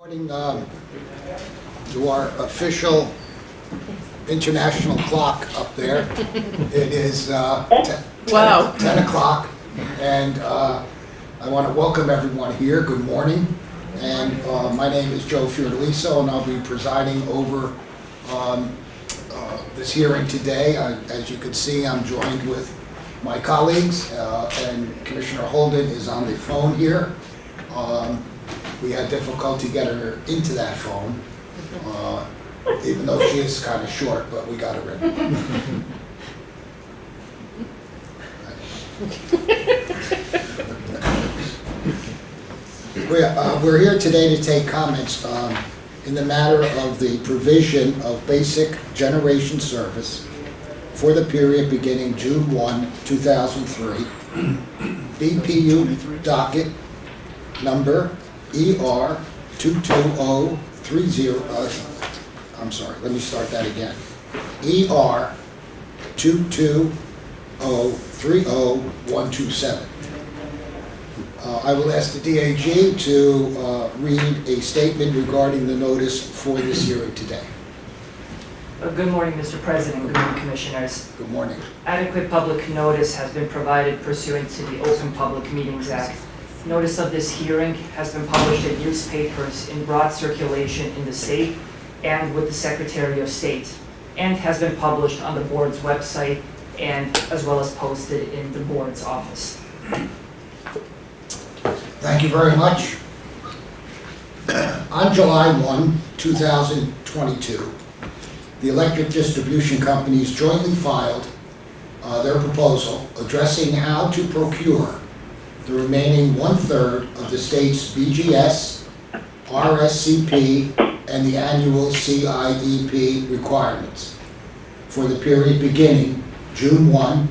According to our official international clock up there, it is 10 o'clock, and I want to welcome everyone here. Good morning, and my name is Joe Fiordaliso, and I'll be presiding over this hearing today. As you can see, I'm joined with my colleagues, and Commissioner Holden is on the phone here. We had difficulty getting her into that phone, even though she is kind of short, but we got her in. We're here today to take comments in the matter of the provision of basic generation service for the period beginning June 1, 2003, BPU docket number ER 22030, I'm sorry, let me start that again. ER 22030-127. I will ask the DAG to read a statement regarding the notice for this hearing today. Good morning, Mr. President. Good morning, Commissioners. Good morning. Adequate public notice has been provided pursuant to the Open Public Meetings Act. Notice of this hearing has been published in newspapers in broad circulation in the state and with the Secretary of State, and has been published on the board's website and as well as posted in the board's office. Thank you very much. On July 1, 2022, the electric distribution companies jointly filed their proposal addressing how to procure the remaining 1/3 of the state's BGS, RSCP, and the annual CIEP requirements for the period beginning June 1,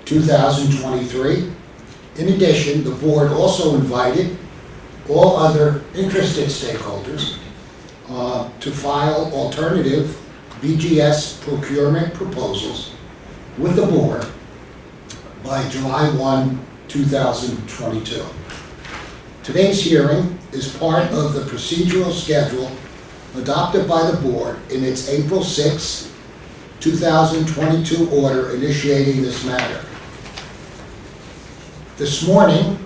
2023. In addition, the board also invited all other interested stakeholders to file alternative BGS procurement proposals with the board by July 1, 2022. Today's hearing is part of the procedural schedule adopted by the board in its April 6, 2022 order initiating this matter. This morning,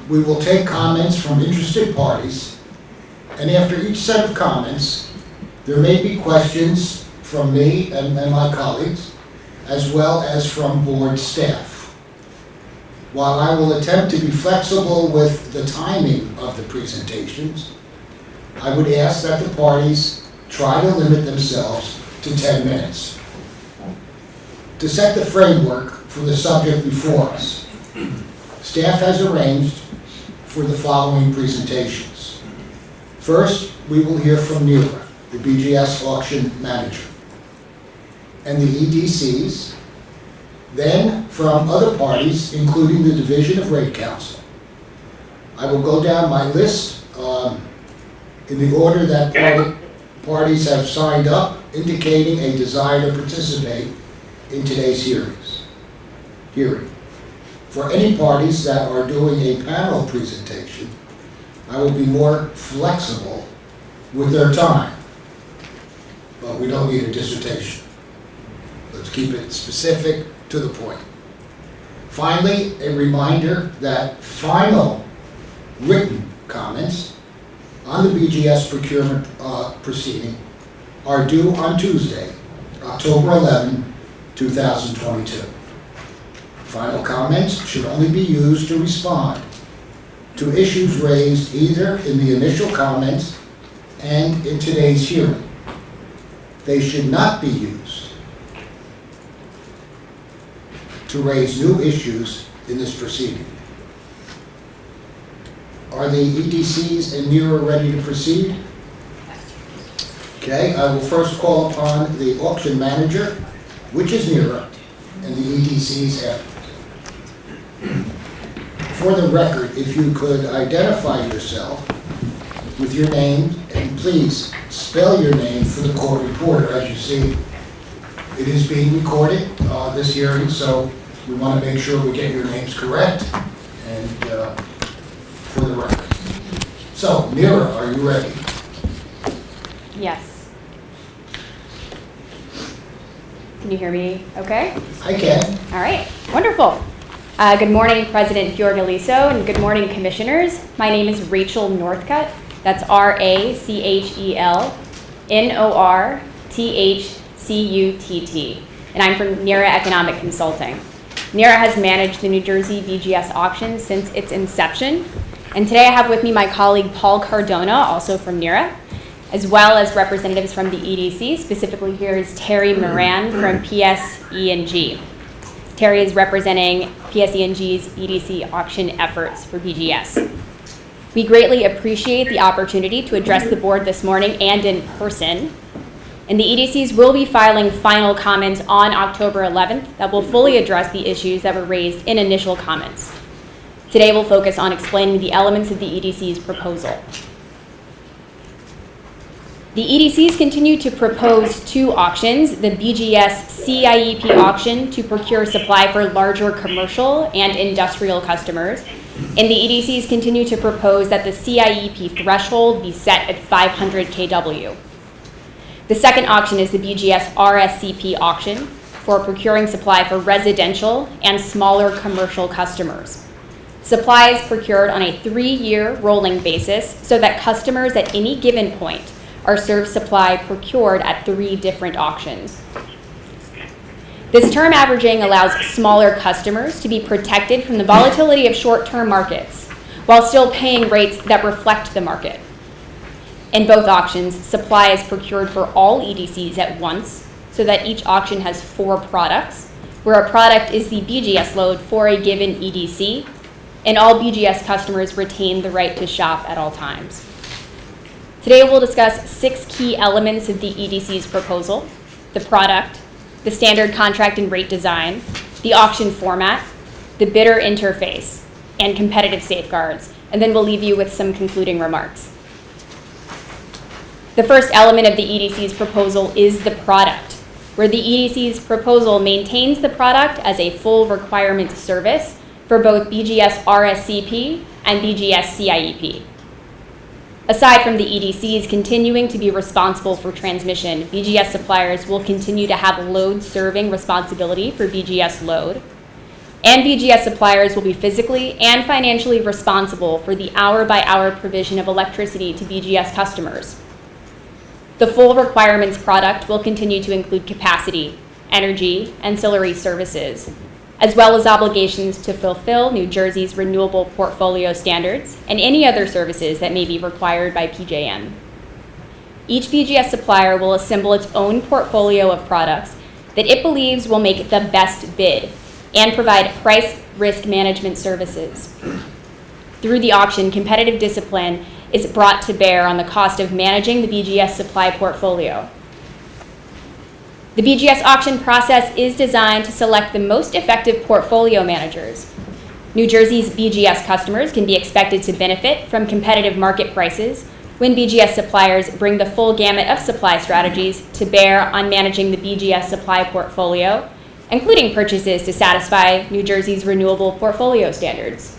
we will take comments from interested parties, and after each set of comments, there may be questions from me and my colleagues, as well as from board staff. While I will attempt to be flexible with the timing of the presentations, I would ask that the parties try to limit themselves to 10 minutes. To set the framework for the subject before us, staff has arranged for the following presentations. First, we will hear from NERA, the BGS auction manager, and the EDCs, then from other parties, including the Division of Rate Counsel. I will go down my list in the order that parties have signed up, indicating a desire to participate in today's hearing. For any parties that are doing a panel presentation, I will be more flexible with their time, but we don't need a dissertation. Let's keep it specific, to the point. Finally, a reminder that final written comments on the BGS procurement proceeding are due on Tuesday, October 11, 2022. Final comments should only be used to respond to issues raised either in the initial comments and in today's hearing. They should not be used to raise new issues in this proceeding. Are the EDCs and NERA ready to proceed? Okay, I will first call upon the auction manager, which is NERA, and the EDCs after. For the record, if you could identify yourself with your name, and please spell your name for the court reporter. As you see, it is being recorded, this hearing, so we want to make sure we get your names correct and for the record. So, Mira, are you ready? Yes. Can you hear me okay? I can. All right, wonderful. Good morning, President Fiordaliso, and good morning, Commissioners. My name is Rachel Northcutt. That's RachelNorthcutt, and I'm from NERA Economic Consulting. NERA has managed the New Jersey BGS auction since its inception, and today I have with me my colleague Paul Cardona, also from NERA, as well as representatives from the EDC. Specifically here is Terry Moran from PSE&G. Terry is representing PSE&G's EDC auction efforts for BGS. We greatly appreciate the opportunity to address the board this morning and in person. And the EDCs will be filing final comments on October 11th that will fully address the issues that were raised in initial comments. Today we'll focus on explaining the elements of the EDC's proposal. The EDCs continue to propose two auctions, the BGS CIEP auction to procure supply for larger commercial and industrial customers, and the EDCs continue to propose that the CIEP threshold be set at 500 kW. The second auction is the BGS RSCP auction for procuring supply for residential and smaller commercial customers. Supply is procured on a 3-year rolling basis so that customers at any given point are served supply procured at 3 different auctions. This term averaging allows smaller customers to be protected from the volatility of short-term markets while still paying rates that reflect the market. In both auctions, supply is procured for all EDCs at once so that each auction has 4 products, where a product is the BGS load for a given EDC, and all BGS customers retain the right to shop at all times. Today we'll discuss 6 key elements of the EDC's proposal: the product, the standard contract and rate design, the auction format, the bidder interface, and competitive safeguards, and then we'll leave you with some concluding remarks. The first element of the EDC's proposal is the product, where the EDC's proposal maintains the product as a full requirement service for both BGS RSCP and BGS CIEP. Aside from the EDCs continuing to be responsible for transmission, BGS suppliers will continue to have load-serving responsibility for BGS load, and BGS suppliers will be physically and financially responsible for the hour-by-hour provision of electricity to BGS customers. The full requirements product will continue to include capacity, energy, ancillary services, as well as obligations to fulfill New Jersey's renewable portfolio standards and any other services that may be required by PJM. Each BGS supplier will assemble its own portfolio of products that it believes will make the best bid and provide price risk management services. Through the auction, competitive discipline is brought to bear on the cost of managing the BGS supply portfolio. The BGS auction process is designed to select the most effective portfolio managers. New Jersey's BGS customers can be expected to benefit from competitive market prices when BGS suppliers bring the full gamut of supply strategies to bear on managing the BGS supply portfolio, including purchases to satisfy New Jersey's renewable portfolio standards.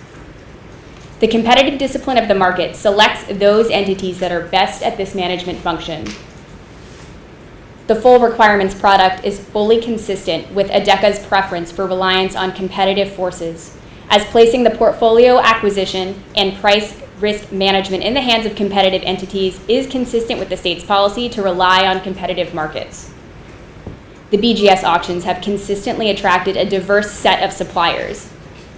The competitive discipline of the market selects those entities that are best at this management function. The full requirements product is fully consistent with ADECA's preference for reliance on competitive forces, as placing the portfolio acquisition and price risk management in the hands of competitive entities is consistent with the state's policy to rely on competitive markets. The BGS auctions have consistently attracted a diverse set of suppliers.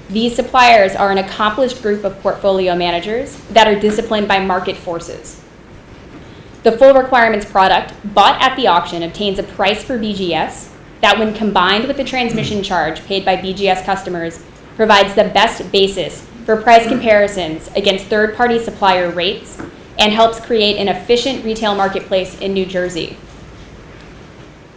These suppliers are an accomplished group of portfolio managers that are disciplined by market forces. The full requirements product bought at the auction obtains a price for BGS that, when combined with the transmission charge paid by BGS customers, provides the best basis for price comparisons against third-party supplier rates and helps create an efficient retail marketplace in New Jersey.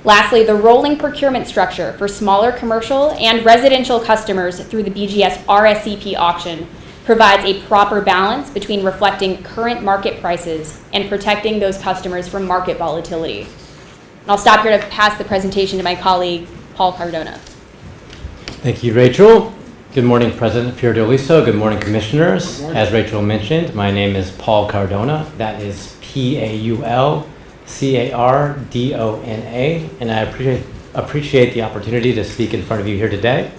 Lastly, the rolling procurement structure for smaller commercial and residential customers through the BGS RSCP auction provides a proper balance between reflecting current market prices and protecting those customers from market volatility. And I'll stop here to pass the presentation to my colleague, Paul Cardona. Thank you, Rachel. Good morning, President Fiordoliso. Good morning, Commissioners. Good morning. As Rachel mentioned, my name is Paul Cardona. That is Paulcardona, and I appreciate the opportunity to speak in front of you here today.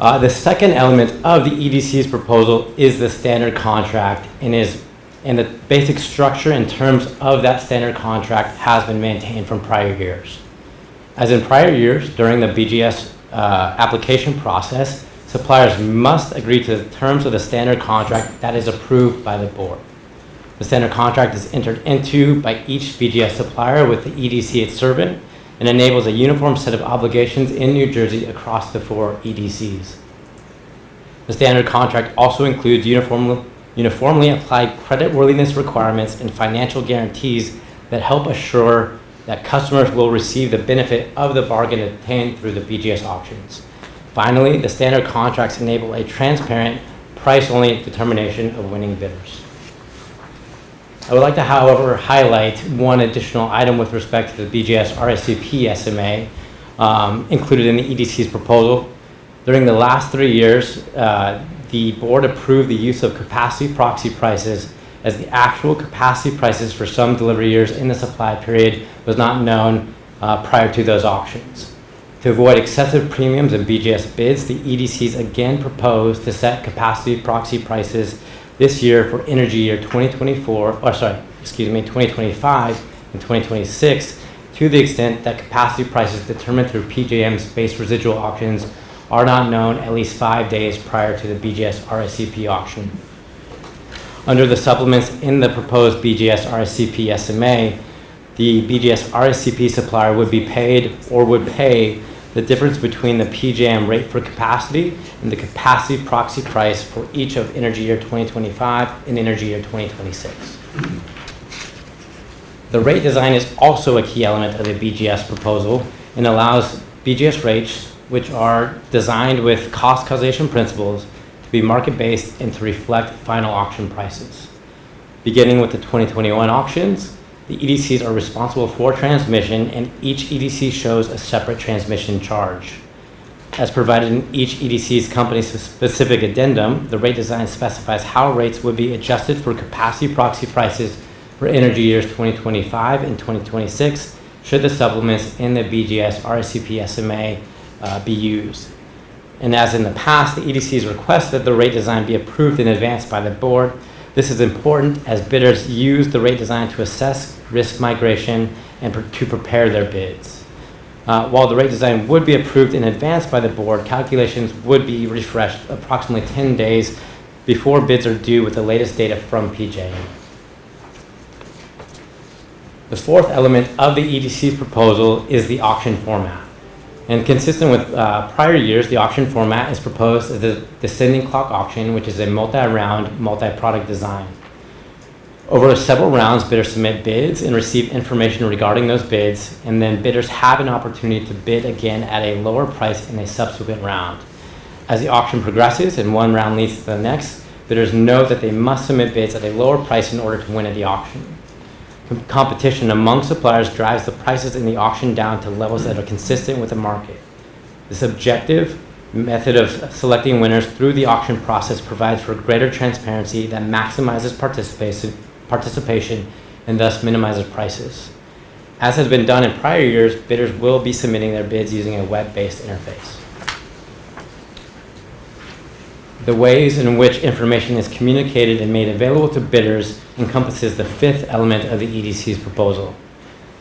The second element of the EDC's proposal is the standard contract, and the basic structure in terms of that standard contract has been maintained from prior years. As in prior years, during the BGS application process, suppliers must agree to the terms of the standard contract that is approved by the board. The standard contract is entered into by each BGS supplier with the EDC it's serving and enables a uniform set of obligations in New Jersey across the 4 EDCs. The standard contract also includes uniformly applied creditworthiness requirements and financial guarantees that help assure that customers will receive the benefit of the bargain obtained through the BGS auctions. Finally, the standard contracts enable a transparent, price-only determination of winning bidders. I would like to, however, highlight one additional item with respect to the BGS RSCP SMA included in the EDC's proposal. During the last 3 years, the board approved the use of capacity proxy prices, as the actual capacity prices for some delivery years in the supply period was not known prior to those auctions. To avoid excessive premiums in BGS bids, the EDCs again proposed to set capacity proxy prices this year for energy year 2025 and 2026, to the extent that capacity prices determined through PJM's base residual auctions are not known at least 5 days prior to the BGS RSCP auction. Under the supplements in the proposed BGS RSCP SMA, the BGS RSCP supplier would be paid or would pay the difference between the PJM rate for capacity and the capacity proxy price for each of energy year 2025 and energy year 2026. The rate design is also a key element of the BGS proposal and allows BGS rates, which are designed with cost causation principles, to be market-based and to reflect final auction prices. Beginning with the 2021 auctions, the EDCs are responsible for transmission, and each EDC shows a separate transmission charge. As provided in each EDC's company-specific addendum, the rate design specifies how rates would be adjusted for capacity proxy prices for energy years 2025 and 2026, should the supplements in the BGS RSCP SMA be used. And as in the past, the EDCs request that the rate design be approved in advance by the board. This is important as bidders use the rate design to assess risk migration and to prepare their bids. While the rate design would be approved in advance by the board, calculations would be refreshed approximately 10 days before bids are due with the latest data from PJM. The fourth element of the EDC's proposal is the auction format. And consistent with prior years, the auction format is proposed as a descending clock auction, which is a multi-round, multi-product design. Over several rounds, bidders submit bids and receive information regarding those bids, and then bidders have an opportunity to bid again at a lower price in a subsequent round. As the auction progresses and one round leads to the next, bidders know that they must submit bids at a lower price in order to win at the auction. Competition among suppliers drives the prices in the auction down to levels that are consistent with the market. This objective method of selecting winners through the auction process provides for greater transparency that maximizes participation and thus minimizes prices. As has been done in prior years, bidders will be submitting their bids using a web-based interface. The ways in which information is communicated and made available to bidders encompasses the fifth element of the EDC's proposal.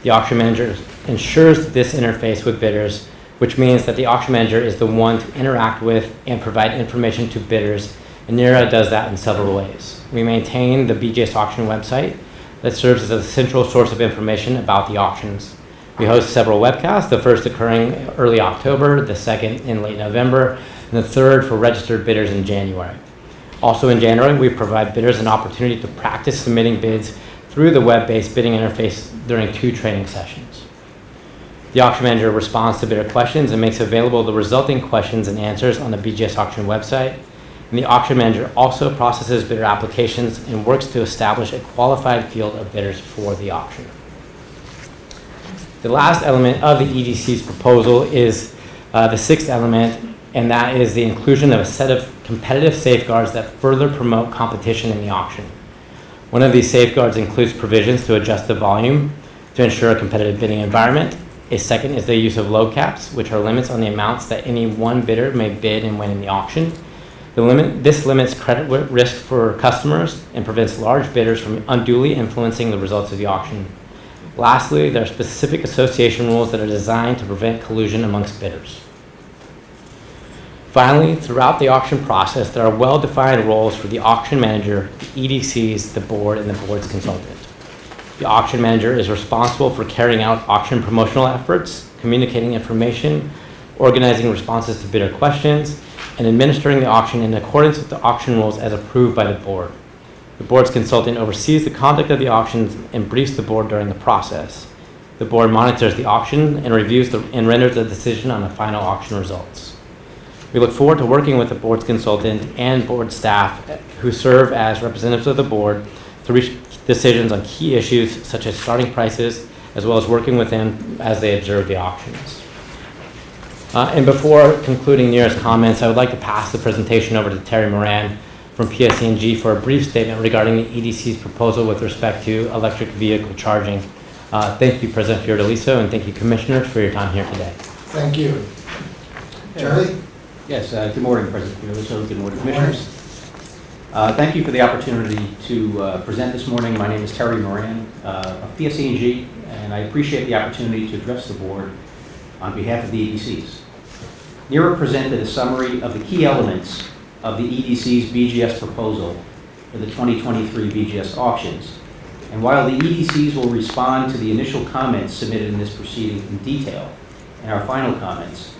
The auction manager ensures this interface with bidders, which means that the auction manager is the one to interact with and provide information to bidders, and NERA does that in several ways. We maintain the BGS auction website that serves as a central source of information about the auctions. We host several webcasts, the first occurring early October, the second in late November, and the third for registered bidders in January. Also in January, we provide bidders an opportunity to practice submitting bids through the web-based bidding interface during 2 training sessions. The auction manager responds to bidder questions and makes available the resulting questions and answers on the BGS auction website. And the auction manager also processes bidder applications and works to establish a qualified field of bidders for the auction. The last element of the EDC's proposal is the sixth element, and that is the inclusion of a set of competitive safeguards that further promote competition in the auction. One of these safeguards includes provisions to adjust the volume to ensure a competitive bidding environment. A second is the use of load caps, which are limits on the amounts that any one bidder may bid and win in the auction. This limits credit risk for customers and prevents large bidders from unduly influencing the results of the auction. Lastly, there are specific association rules that are designed to prevent collusion amongst bidders. Finally, throughout the auction process, there are well-defined roles for the auction manager, the EDCs, the board, and the board's consultant. The auction manager is responsible for carrying out auction promotional efforts, communicating information, organizing responses to bidder questions, and administering the auction in accordance with the auction rules as approved by the board. The board's consultant oversees the conduct of the auctions and briefs the board during the process. The board monitors the auction and reviews and renders a decision on the final auction results. We look forward to working with the board's consultant and board staff who serve as representatives of the board to reach decisions on key issues such as starting prices, as well as working with them as they observe the auctions. And before concluding Neera's comments, I would like to pass the presentation over to Terry Moran from PSE&G for a brief statement regarding the EDC's proposal with respect to electric vehicle charging. Thank you, President Fiordaliso, and thank you, Commissioners, for your time here today. Thank you. Charlie? Yes, good morning, President Fiordaliso. Good morning, Commissioners. Thank you for the opportunity to present this morning. My name is Terry Moran of PSE&G, and I appreciate the opportunity to address the board on behalf of the EDCs. Neera presented a summary of the key elements of the EDC's BGS proposal for the 2023 BGS auctions. And while the EDCs will respond to the initial comments submitted in this proceeding in detail in our final comments,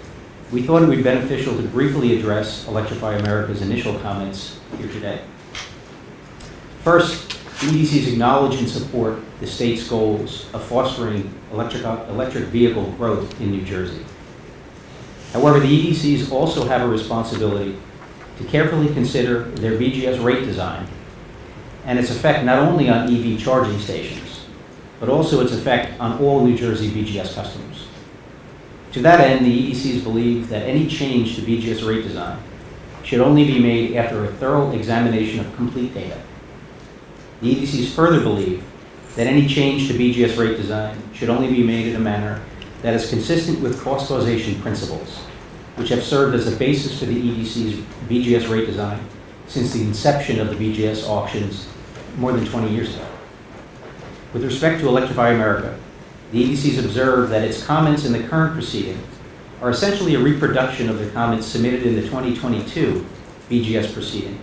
we thought it would be beneficial to briefly address Electrify America's initial comments here today. First, the EDCs acknowledge and support the state's goals of fostering electric vehicle growth in New Jersey. However, the EDCs also have a responsibility to carefully consider their BGS rate design and its effect not only on EV charging stations, but also its effect on all New Jersey BGS customers. To that end, the EDCs believe that any change to BGS rate design should only be made after a thorough examination of complete data. The EDCs further believe that any change to BGS rate design should only be made in a manner that is consistent with cost causation principles, which have served as the basis for the EDC's BGS rate design since the inception of the BGS auctions more than 20 years ago. With respect to Electrify America, the EDCs observe that its comments in the current proceeding are essentially a reproduction of the comments submitted in the 2022 BGS proceeding,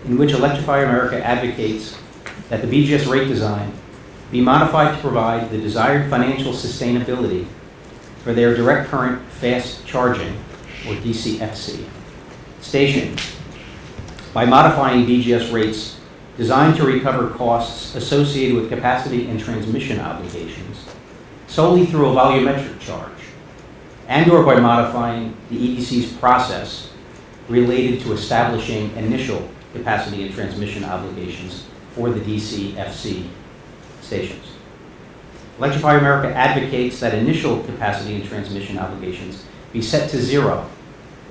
in which Electrify America advocates that the BGS rate design be modified to provide the desired financial sustainability for their direct current fast charging, or DCFC, stations by modifying BGS rates designed to recover costs associated with capacity and transmission obligations solely through a volumetric charge, and/or by modifying the EDC's process related to establishing initial capacity and transmission obligations for the DCFC stations. Electrify America advocates that initial capacity and transmission obligations be set to zero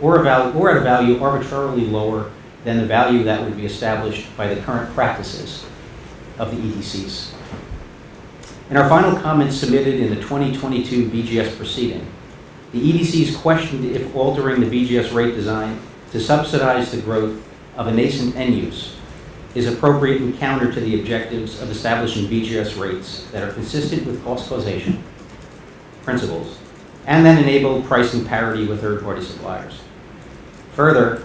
or at a value arbitrarily lower than the value that would be established by the current practices of the EDCs. In our final comments submitted in the 2022 BGS proceeding, the EDCs questioned if altering the BGS rate design to subsidize the growth of a nascent end use is appropriate and counter to the objectives of establishing BGS rates that are consistent with cost causation principles and that enable pricing parity with third-party suppliers. Further,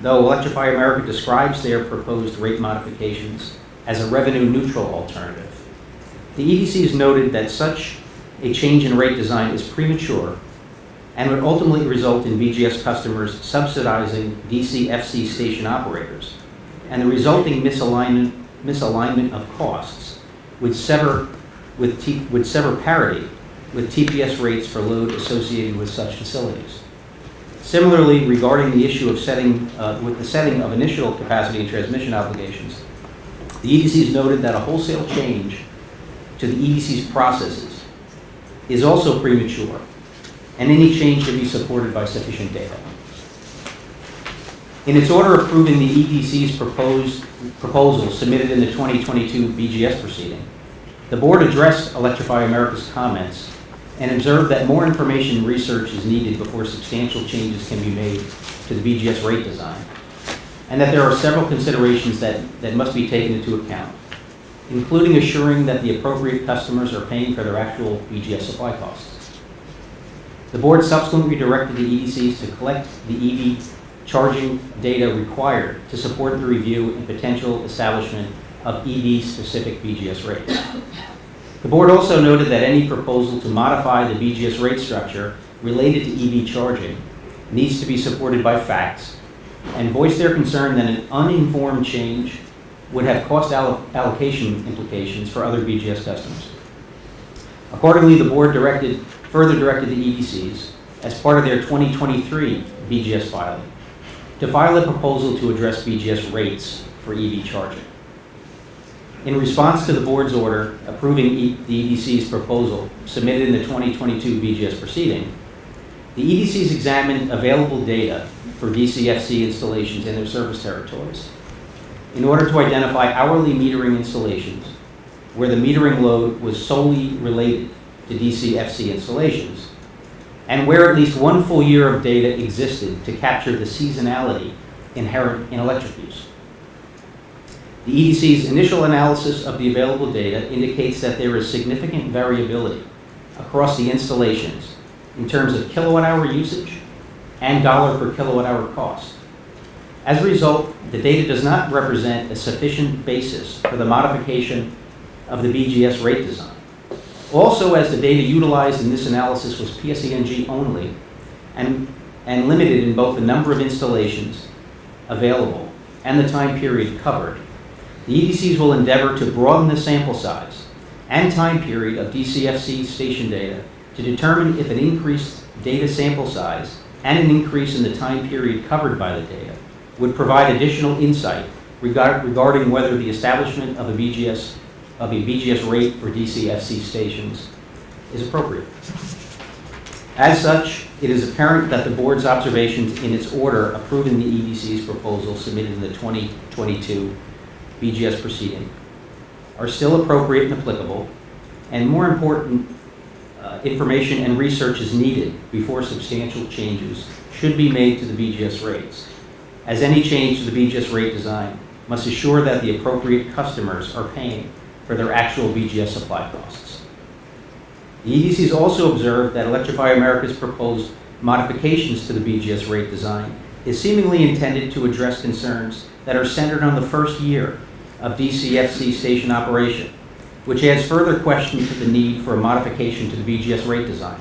though Electrify America describes their proposed rate modifications as a revenue-neutral alternative, the EDCs noted that such a change in rate design is premature and would ultimately result in BGS customers subsidizing DCFC station operators, and the resulting misalignment of costs would sever parity with TPS rates for load associated with such facilities. Similarly, regarding the issue of setting of initial capacity and transmission obligations, the EDCs noted that a wholesale change to the EDC's processes is also premature, and any change should be supported by sufficient data. In its order approving the EDC's proposal submitted in the 2022 BGS proceeding, the board addressed Electrify America's comments and observed that more information and research is needed before substantial changes can be made to the BGS rate design, and that there are several considerations that must be taken into account, including assuring that the appropriate customers are paying for their actual BGS supply costs. The board subsequently directed the EDCs to collect the EV charging data required to support the review and potential establishment of EV-specific BGS rates. The board also noted that any proposal to modify the BGS rate structure related to EV charging needs to be supported by facts and voiced their concern that an uninformed change would have cost allocation implications for other BGS customers. Accordingly, the board further directed the EDCs, as part of their 2023 BGS filing, to file a proposal to address BGS rates for EV charging. In response to the board's order approving the EDC's proposal submitted in the 2022 BGS proceeding, the EDCs examined available data for DCFC installations in their service territories in order to identify hourly metering installations where the metering load was solely related to DCFC installations, and where at least one full year of data existed to capture the seasonality inherent in electric use. The EDC's initial analysis of the available data indicates that there is significant variability across the installations in terms of kilowatt-hour usage and dollar per kilowatt-hour cost. As a result, the data does not represent a sufficient basis for the modification of the BGS rate design. Also, as the data utilized in this analysis was PSENG only and limited in both the number of installations available and the time period covered, the EDCs will endeavor to broaden the sample size and time period of DCFC station data to determine if an increased data sample size and an increase in the time period covered by the data would provide additional insight regarding whether the establishment of a BGS rate for DCFC stations is appropriate. As such, it is apparent that the board's observations in its order approving the EDC's proposal submitted in the 2022 BGS proceeding are still appropriate and applicable, and more important, information and research is needed before substantial changes should be made to the BGS rates, as any change to the BGS rate design must assure that the appropriate customers are paying for their actual BGS supply costs. The EDCs also observed that Electrify America's proposed modifications to the BGS rate design is seemingly intended to address concerns that are centered on the first year of DCFC station operation, which adds further question to the need for a modification to the BGS rate design.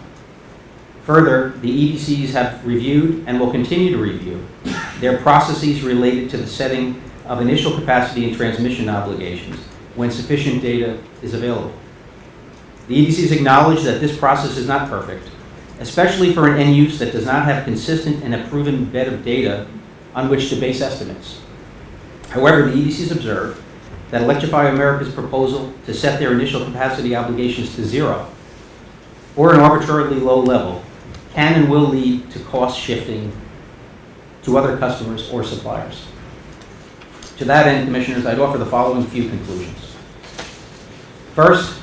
Further, the EDCs have reviewed and will continue to review their processes related to the setting of initial capacity and transmission obligations when sufficient data is available. The EDCs acknowledge that this process is not perfect, especially for an end use that does not have consistent and a proven bed of data on which to base estimates. However, the EDCs observe that Electrify America's proposal to set their initial capacity obligations to zero or an arbitrarily low level can and will lead to cost shifting to other customers or suppliers. To that end, Commissioners, I'd offer the following few conclusions. First,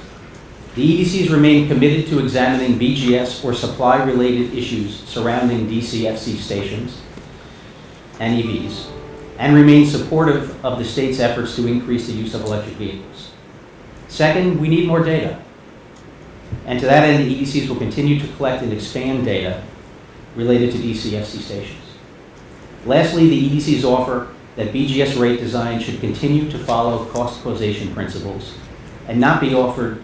the EDCs remain committed to examining BGS or supply-related issues surrounding DCFC stations and EVs, and remain supportive of the state's efforts to increase the use of electric vehicles. Second, we need more data. And to that end, the EDCs will continue to collect and expand data related to DCFC stations. Lastly, the EDCs offer that BGS rate design should continue to follow cost causation principles and not be altered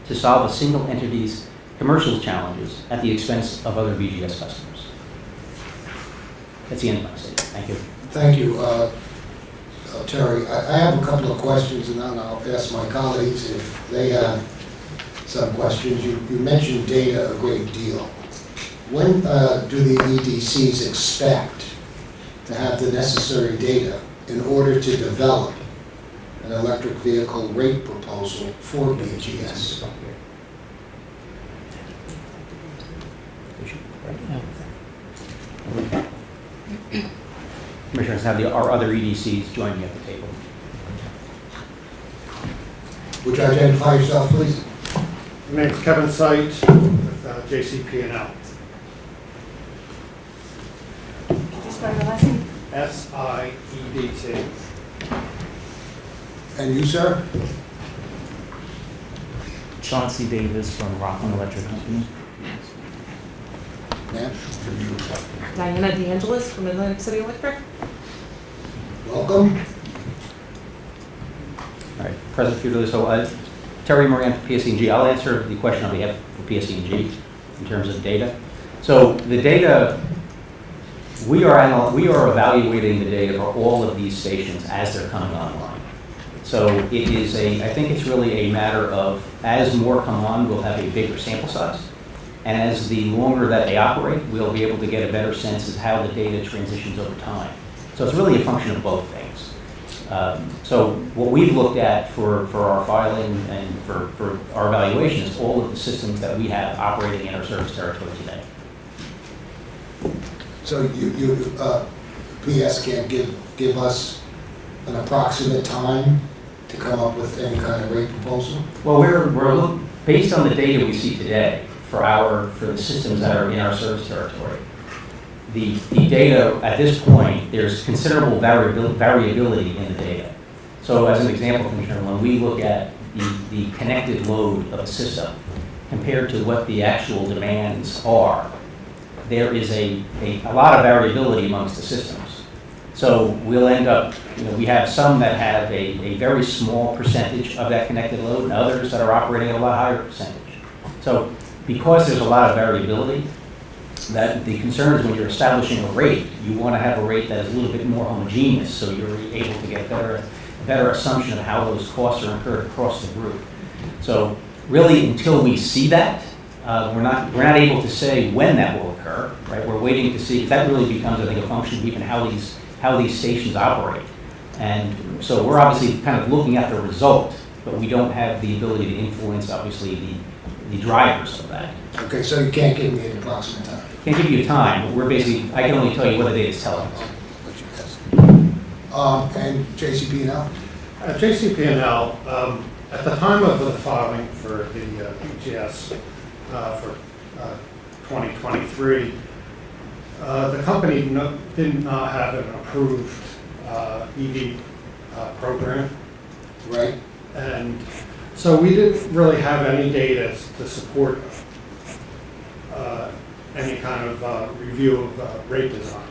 to solve a single entity's commercial challenges at the expense of other BGS customers. That's the end of my statement. Thank you. Thank you, Terry. I have a couple of questions, and then I'll ask my colleagues if they have some questions. You mentioned data a great deal. When do the EDCs expect to have the necessary data in order to develop an electric vehicle rate proposal for BGS? Commissioners have our other EDCs join me at the table. Would you identify yourself, please? My name's Kevin Sight with JCP&L. Could you spell your last name? SIEDT. And you, sir? Chauncey Davis from Rockland Electric Company. Ma'am? Diana DeAngelis from Atlantic City Electric. Welcome. All right, President Fiorelli, so Terry Moran for PSE&G. I'll answer the question on behalf of PSE&G in terms of data. So the data, we are evaluating the data for all of these stations as they're coming online. So it is I think it's really a matter of, as more come on, we'll have a bigger sample size. And as the longer that they operate, we'll be able to get a better sense of how the data transitions over time. So it's really a function of both things. So what we've looked at for our filing and for our evaluation is all of the systems that we have operating in our service territory today. So PS can't give us an approximate time to come up with any kind of rate proposal? Well, we're based on the data we see today for the systems that are in our service territory. The data at this point, there's considerable variability in the data. So as an example, Commissioner, when we look at the connected load of a system compared to what the actual demands are, there is a lot of variability amongst the systems. So we'll end up, we have some that have a very small percentage of that connected load and others that are operating at a lot higher percentage. So because there's a lot of variability, that the concern is when you're establishing a rate, you want to have a rate that is a little bit more homogeneous so you're able to get a better assumption of how those costs are incurred across the group. So really, until we see that, we're not able to say when that will occur, right? We're waiting to see, that really becomes, I think, a function of even how these stations operate. And so we're obviously kind of looking at the result, but we don't have the ability to influence, obviously, the drivers of that. Okay, so you can't give me an approximate time? Can't give you a time, but we're basically, I can only tell you what the data is telling us. Let you guess. And JCP&L? At JCP&L, at the time of the filing for the BGS for 2023, the company did not have an approved EV program. Right. And so we didn't really have any data to support any kind of review of rate design.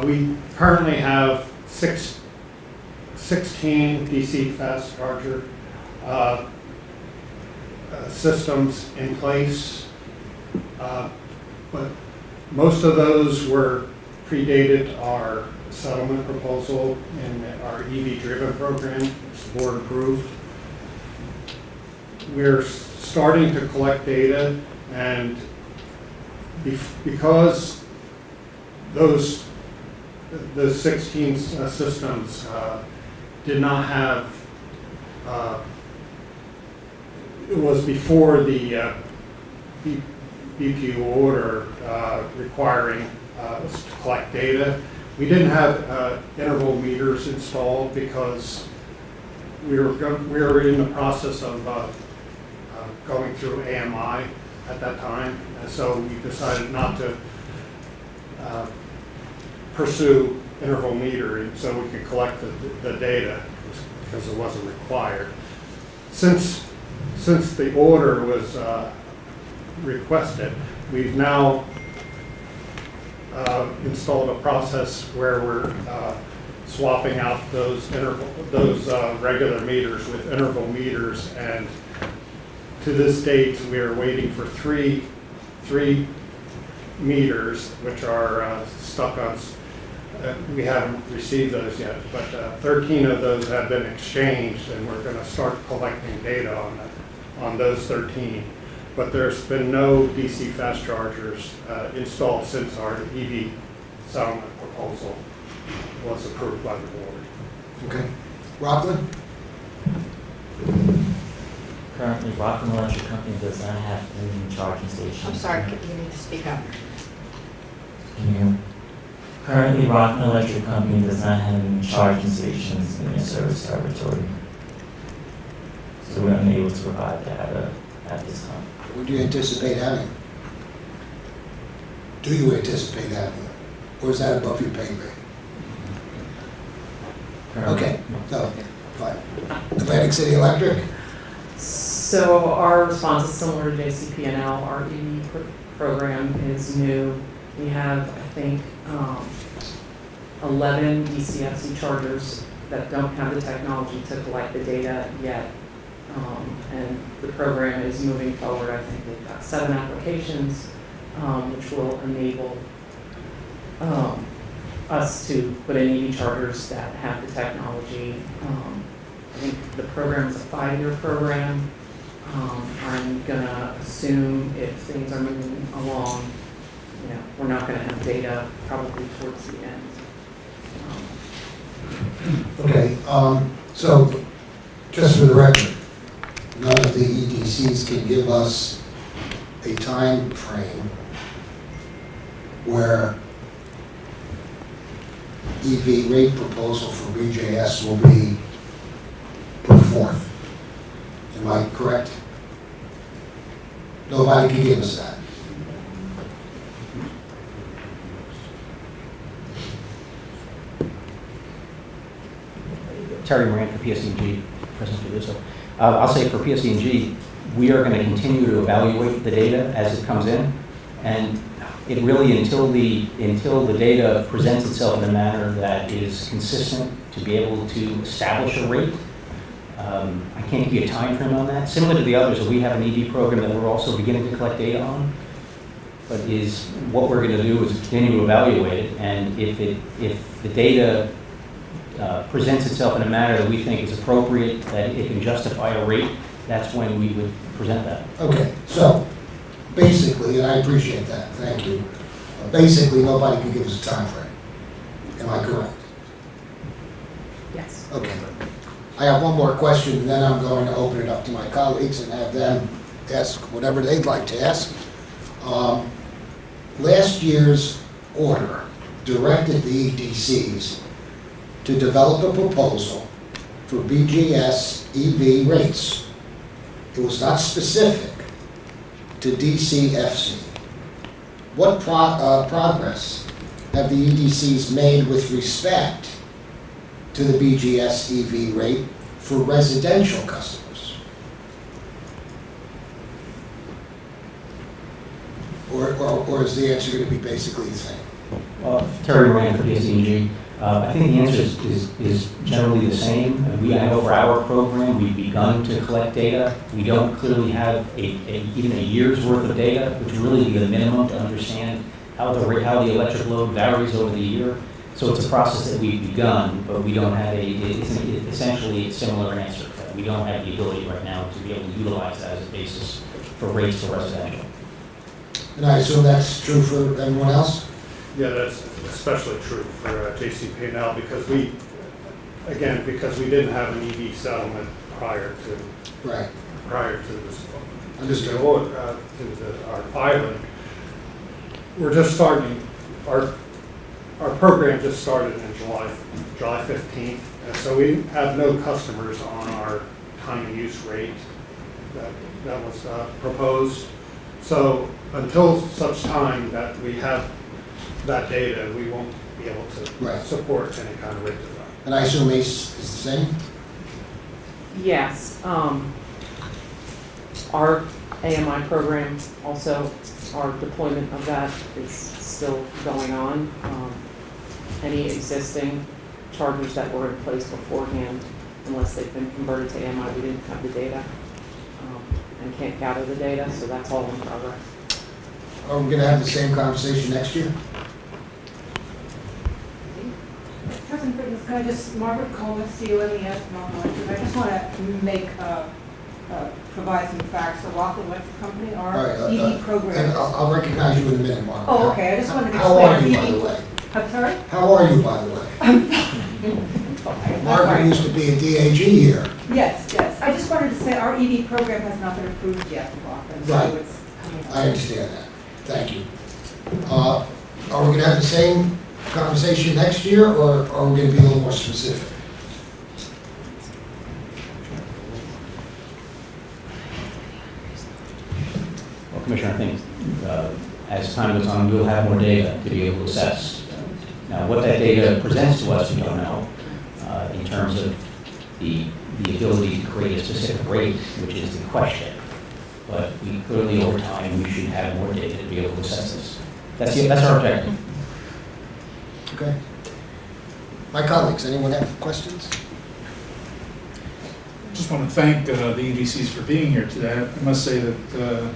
We currently have 16 DC fast charger systems in place, but most of those were predated our settlement proposal in our EV-driven program, which the board approved. We're starting to collect data, and because the 16 systems did not have, it was before the BPU order requiring us to collect data. We didn't have interval meters installed because we were in the process of going through AMI at that time, and so we decided not to pursue interval metering so we could collect the data because it wasn't required. Since the order was requested, we've now installed a process where we're swapping out those regular meters with interval meters, and to this date we are waiting for three meters which are stuck on. We haven't received those yet, but 13 of those have been exchanged, and we're going to start collecting data on those 13. But there's been no DC fast chargers installed since our EV settlement proposal was approved by the board. Okay. Rockland? Currently, Rockland Electric Company does not have any charging stations. I'm sorry, you need to speak up. Can you hear me? Currently, Rockland Electric Company does not have any charging stations in their service territory. So we're unable to provide data at this time. Would you anticipate having? Do you anticipate having? Or is that above your pay grade? Okay, no, fine. Atlantic City Electric? So our response is similar to JCP&L. Our EV program is new. We have, I think, 11 DCFC chargers that don't have the technology to collect the data yet. And the program is moving forward. I think they've got 7 applications, which will enable us to put in EV chargers that have the technology. I think the program is a 5-year program. I'm gonna assume if things are moving along, we're not gonna have data probably towards the end. Okay, so just for the record, none of the EDCs can give us a time frame where EV rate proposal for BGS will be put forth. Am I correct? Nobody can give us that. Terry Moran for PSD&G, President Fiduso. I'll say for PSD&G, we are going to continue to evaluate the data as it comes in, and it really, until the data presents itself in a manner that is consistent to be able to establish a rate, I can't give you a time frame on that. Similar to the others, we have an ED program that we're also beginning to collect data on, but what we're going to do is continue to evaluate it, and if the data presents itself in a manner that we think is appropriate, that it can justify a rate, that's when we would present that. Okay, so basically, and I appreciate that, thank you. Basically, nobody can give us a time frame. Am I correct? Yes. Okay. I have one more question, and then I'm going to open it up to my colleagues and have them ask whatever they'd like to ask. Last year's order directed the EDCs to develop a proposal for BGS EV rates. It was not specific to DCFC. What progress have the EDCs made with respect to the BGS EV rate for residential customers? Or is the answer going to be basically the same? Terry Moran for PSD&G. I think the answer is generally the same. I know for our program, we've begun to collect data. We don't clearly have even a year's worth of data, which really be the minimum to understand how the electric load varies over the year. So it's a process that we've begun, but we don't have it's essentially a similar answer. We don't have the ability right now to be able to utilize that as a basis for rates for residential. And I assume that's true for everyone else? Yeah, that's especially true for JCP&L because we didn't have an EV settlement prior to this. Understood. To our pilot. We're just starting, our program just started in July 15th, and so we have no customers on our time of use rate that was proposed. So until such time that we have that data, we won't be able to support any kind of rate design. And I assume ACE is the same? Yes. Our AMI program also, our deployment of that is still going on. Any existing chargers that were in place beforehand, unless they've been converted to AMI, we didn't have the data and can't gather the data, so that's all in progress. Are we going to have the same conversation next year? President Britton, can I just, Margaret Coleman, CONES, I just want to provide some facts. The Rockland Electric Company, our EV program. And I'll recognize you in a minute, Margaret. Oh, okay, I just wanted to How are you, explain. by the way? I'm sorry? How are you, by the way? Margaret used to be a DAG here. Yes. I just wanted to say our EV program has not been approved yet in Rockland. Right. So it's coming up. I understand that. Thank you. Are we going to have the same conversation next year, or are we going to be a little more specific? Well, Commissioner, I think as time goes on, we'll have more data to be able to assess. Now, what that data presents to us, we don't know in terms of the ability to create a specific rate, which is the question. But we clearly, over time, we should have more data to be able to assess this. That's our objective. Okay. My colleagues, anyone have questions? Just want to thank the EDCs for being here today. I must say that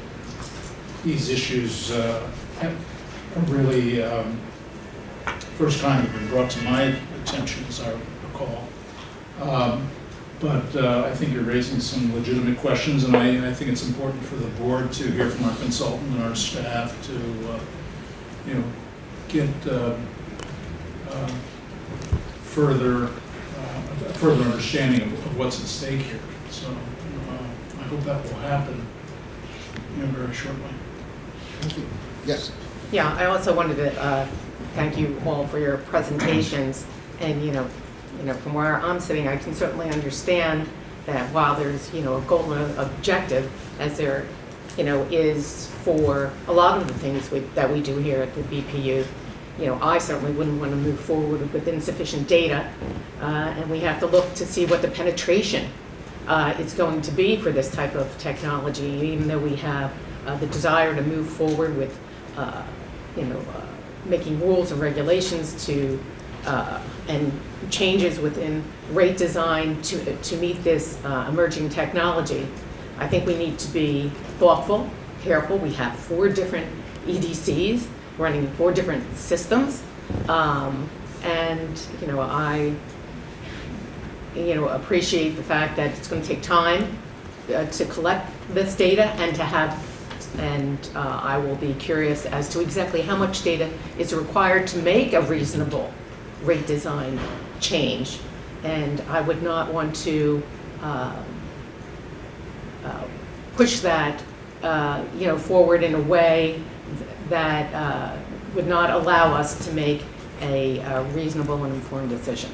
these issues are really first time have been brought to my attention, as I recall. But I think you're raising some legitimate questions, and I think it's important for the board to hear from our consultant and our staff to, get further understanding of what's at stake here. So I hope that will happen very shortly. Thank you. Yes. Yeah, I also wanted to thank you all for your presentations. And from where I'm sitting, I can certainly understand that while there's a goal and objective, as there is for a lot of the things that we do here at the BPU, I certainly wouldn't want to move forward with insufficient data, and we have to look to see what the penetration is going to be for this type of technology, even though we have the desire to move forward with, making rules and regulations to and changes within rate design to meet this emerging technology. I think we need to be thoughtful, careful. We have 4 different EDCs running 4 different systems, and I appreciate the fact that it's going to take time to collect this data and to have. And I will be curious as to exactly how much data is required to make a reasonable rate design change. And I would not want to push that forward in a way that would not allow us to make a reasonable and informed decision.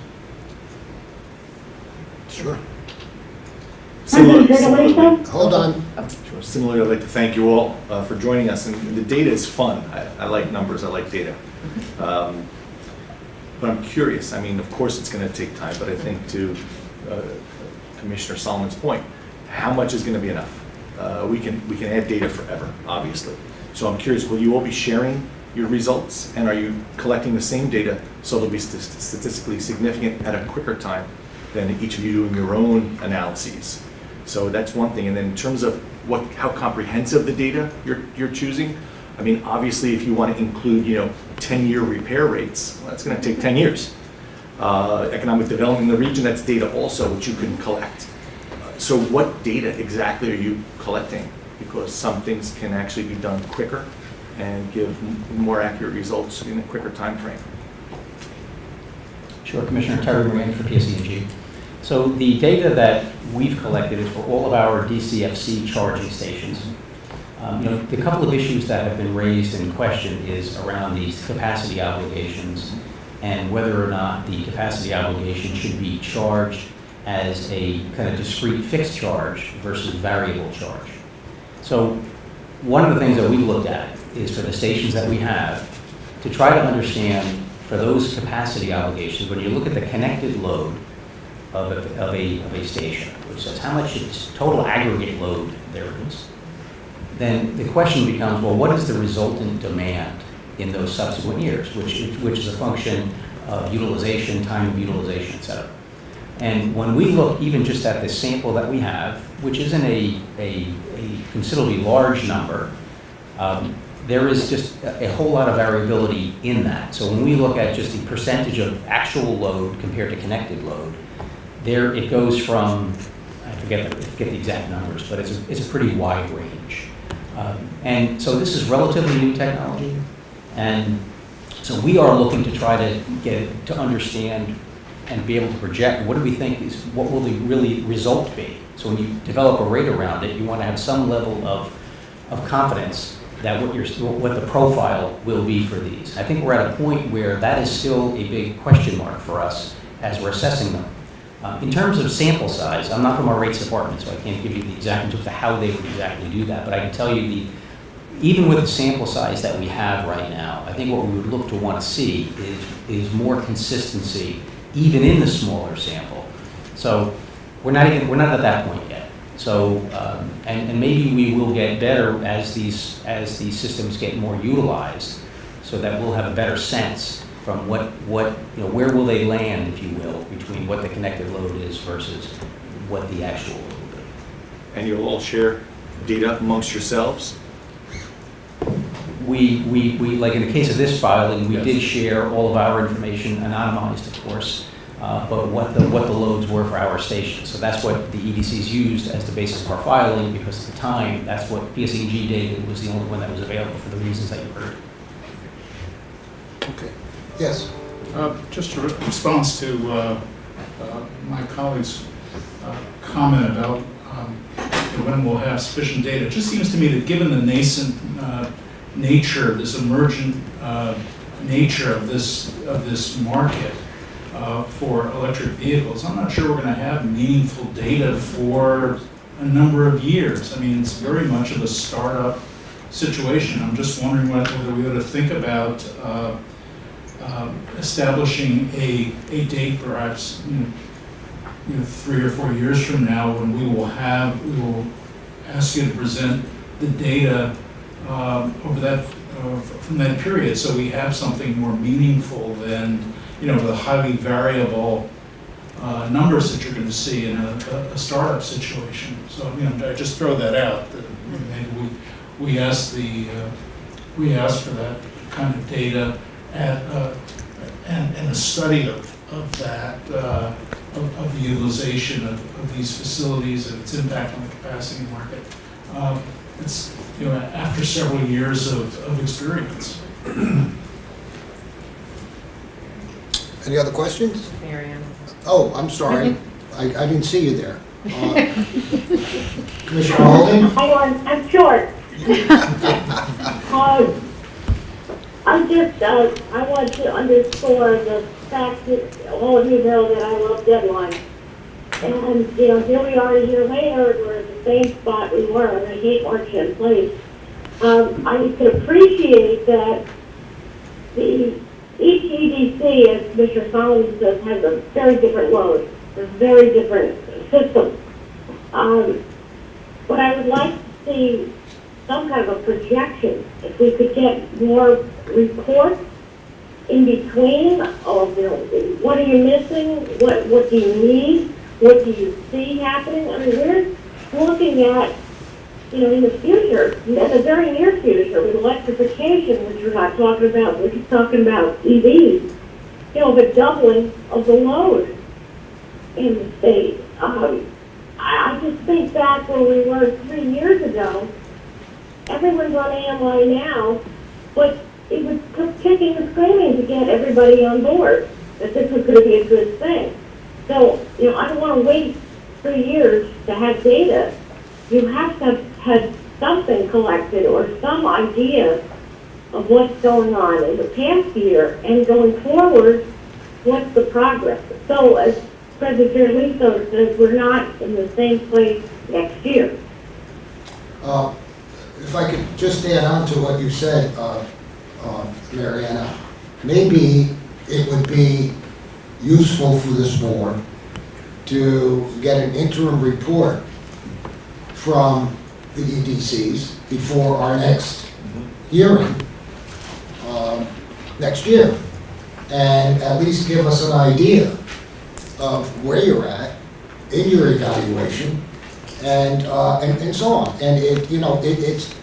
Sure. Similarly, Hold on. Similarly, I'd like to thank you all for joining us. And the data is fun. I like numbers. I like data. But I'm curious. I mean, of course, it's going to take time. But I think to Commissioner Solomon's point, how much is going to be enough? We can add data forever, obviously. So I'm curious, will you all be sharing your results? And are you collecting the same data so they'll be statistically significant at a quicker time than each of you doing your own analyses? So that's one thing. And then in terms of how comprehensive the data you're choosing, I mean, obviously, if you want to include, 10-year repair rates, well, that's going to take 10 years. Economic development in the region, that's data also, which you can collect. So what data exactly are you collecting? Because some things can actually be done quicker and give more accurate results in a quicker time frame. Sure, Commissioner Terry Moran for PSE&G. So the data that we've collected is for all of our DCFC charging stations. The couple of issues that have been raised in question is around these capacity obligations and whether or not the capacity obligation should be charged as a kind of discrete fixed charge versus variable charge. So one of the things that we looked at is for the stations that we have to try to understand for those capacity obligations, when you look at the connected load of a station, which says how much is total aggregate load there is, then the question becomes, well, what is the resultant demand in those subsequent years, which is a function of utilization, time of utilization, et cetera. And when we look even just at the sample that we have, which isn't a considerably large number, there is just a whole lot of variability in that. So when we look at just the percentage of actual load compared to connected load, there it goes from, I forget the exact numbers, but it's a pretty wide range. And so this is relatively new technology, and so we are looking to try to get it to understand and be able to project what do we think is, what will the really result be. So when you develop a rate around it, you want to have some level of confidence what the profile will be for these. I think we're at a point where that is still a big question mark for us as we're assessing them. In terms of sample size, I'm not from our rates department, so I can't give you the exact in terms of how they would exactly do that, but I can tell you even with the sample size that we have right now, I think what we would look to want to see is more consistency even in the smaller sample. So we're not at that point yet. So and maybe we will get better as these systems get more utilized, so that we'll have a better sense from what where will they land, if you will, between what the connected load is versus what the actual load will be. And you'll all share data amongst yourselves? We like in the case of this filing, we Yes. did share all of our information, anonymized, of course, but what the loads were for our station. So that's what the EDCs used as the basis of our filing, because at the time, that's what PSEG data was the only one that was available for the reasons that you heard. Okay. Yes. Just a response to my colleague's comment about when we'll have sufficient data. It just seems to me that given the nascent nature, this emergent nature of this market for electric vehicles, I'm not sure we're going to have meaningful data for a number of years. I mean, it's very much of a startup situation. I'm just wondering whether we ought to think about establishing a date, perhaps 3 or 4 years from now, when we will ask you to present the data over that from that period, so we have something more meaningful than the highly variable numbers that you're going to see in a startup situation. So I just throw that out. That maybe we ask for that kind of data and a study of that of the utilization of these facilities and its impact on the capacity market. It's after several years of experience. Any other questions? Mary Ann. Oh, I'm sorry. I didn't see you there. Commissioner Holden? I'm short. I want to underscore the fact that all of you know that I love deadlines. And, here we are a year later, we're at the same spot we were, and I hate marching in place. I can appreciate that each EDC, as Commissioner Solomon says, has a very different load, a very different system. But I would like to see some kind of a projection, if we could get more reports in between of what are you missing, what do you need, what do you see happening. I mean, we're looking at, in the future, in the very near future, with electrification, which we're not talking about, we're just talking about EVs, the doubling of the load in the state. I just think back where we were 3 years ago. Everyone's on AMI now, but it was kicking and screaming to get everybody on board that this was going to be a good thing. So, I don't want to wait 3 years to have data. You have to have something collected or some idea of what's going on in the past year and going forward, what's the progress. So, as President Lisa says, we're not in the same place next year. If I could just add on to what you said, Mariana, maybe it would be useful for this board to get an interim report from the EDCs before our next hearing next year, and at least give us an idea of where you're at in your evaluation, and so on. And it's.